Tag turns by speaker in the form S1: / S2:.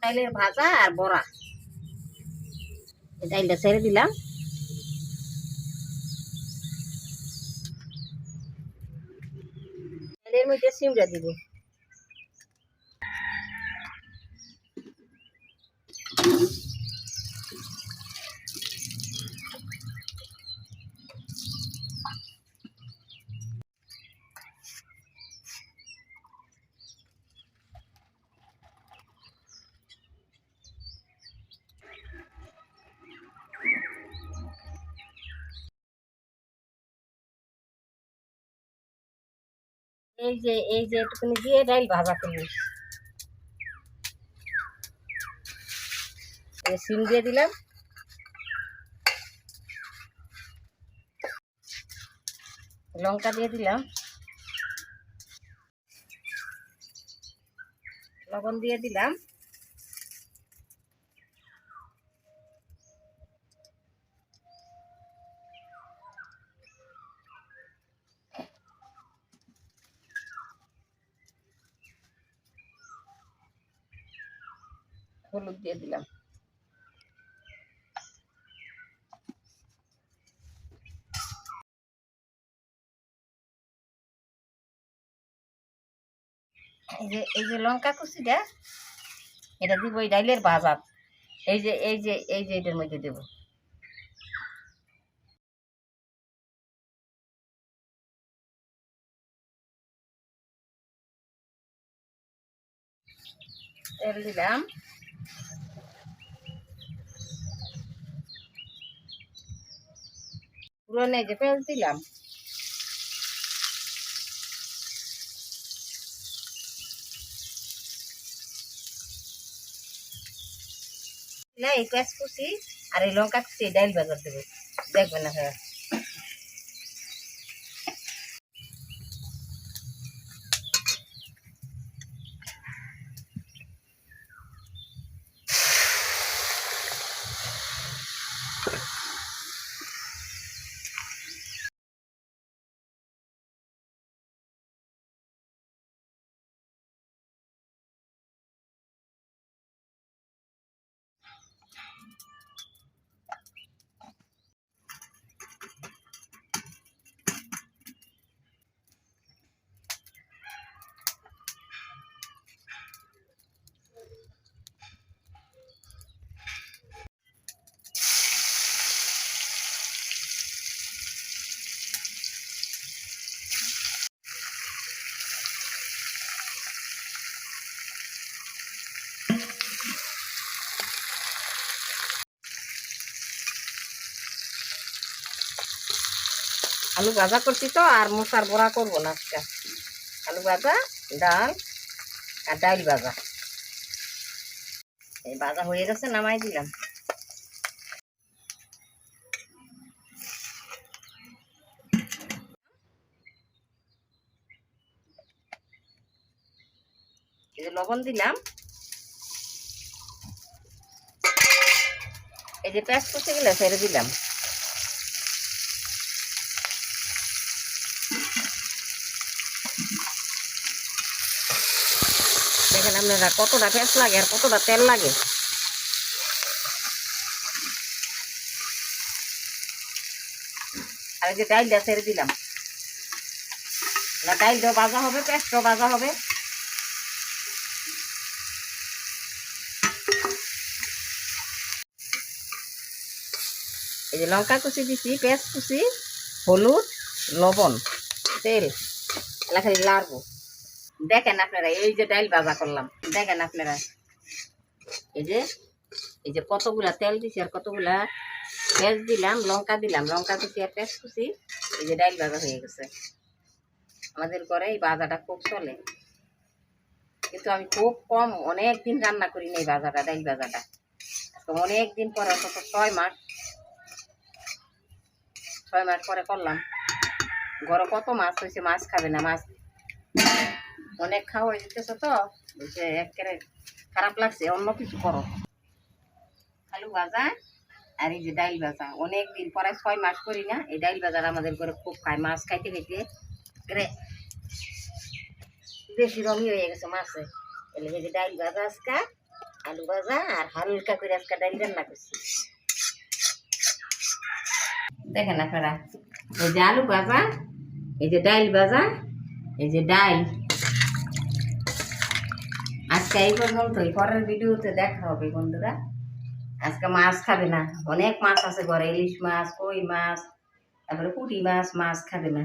S1: ডাইলের ভাজা আর বড়া। ডাইলটা ছেড়ে দিলাম। ডাইলের মধ্যে সিমটা দিব। এই যে একটুখানি দিয়ে ডাইল ভাজা করবো। সিম দিয়ে দিলাম। লঙ্কা দিয়ে দিলাম। লবণ দিয়ে দিলাম। হলুদ দিয়ে দিলাম। এই যে লঙ্কা কুচিটা এটা দিব এই ডাইলের ভাজা। এই যে এটার মধ্যে দেব। তেল দিলাম। পুরনে যে পেঁয়াজ দিলাম। এই পেঁয়াজ কুচি আর এই লঙ্কা কুচি ডাইল ভাজা দেবো। দেখবেন না হ্যাঁ। আলু ভাজা করছি তো আর মশার বড়া করবো না আজকে। আলু ভাজা, ডাল আর ডাইল ভাজা। এই ভাজা হয়ে গেছে, নামাই দিলাম। এই যে লবণ দিলাম। এই যে পেঁয়াজ কুচি গুলো ছেড়ে দিলাম। দেখেন আপনারা কতটা পেঁয়াজ লাগে আর কতটা তেল লাগে। আর এই যে ডাইলটা ছেড়ে দিলাম। না ডাইলটাও ভাজা হবে, পেঁয়াজটাও ভাজা হবে। এই যে লঙ্কা কুচি দিছি, পেঁয়াজ কুচি, হলুদ, লবণ, তেল খালি লাড়বো। দেখেন আপনারা এই যে ডাইল ভাজা করলাম। দেখেন আপনারা এই যে কতগুলা তেল দিছি আর কতগুলা পেঁয়াজ দিলাম, লঙ্কা দিলাম, লঙ্কা কুচি আর পেঁয়াজ কুচি। এই যে ডাইল ভাজা হয়ে গেছে। আমাদের ঘরে এই ভাজাটা খুব চলে, কিন্তু আমি খুব কম, অনেক দিন রান্না করি না এই ভাজাটা, ডাইল ভাজাটা। অনেক দিন পরে, অন্তত 6 মাস পরে করলাম। ঘরে কত মাছ হয়েছে, মাছ খাবে না, মাছ অনেক খাওয়া হয়ে যেতেছে তো একেবারে খারাপ লাগছে। অন্য কিছু করো। আলু ভাজা আর এই যে ডাইল ভাজা, অনেক দিন পরে 6 মাস করি না এই ডাইল ভাজাটা আমাদের ঘরে খুব খায়। মাছ খাইতে খাইতে বেশি রঙই হয়ে গেছে মাছে। এই যে ডাইল ভাজা আজকে আলু ভাজা আর হালকা করে আজকে ডাল রান্না করছি। দেখেন আপনারা, এই যে আলু ভাজা, এই যে ডাল ভাজা, এই যে ডাল। আজকে এই পর্যন্তই, পরের ভিডিওতে দেখা হবে বন্ধুরা। আজকে মাছ খাবে না, অনেক মাছ আছে ঘরে, ইলিশ মাছ, কই মাছ, তারপরে পুঁটি মাছ, মাছ খাবে না।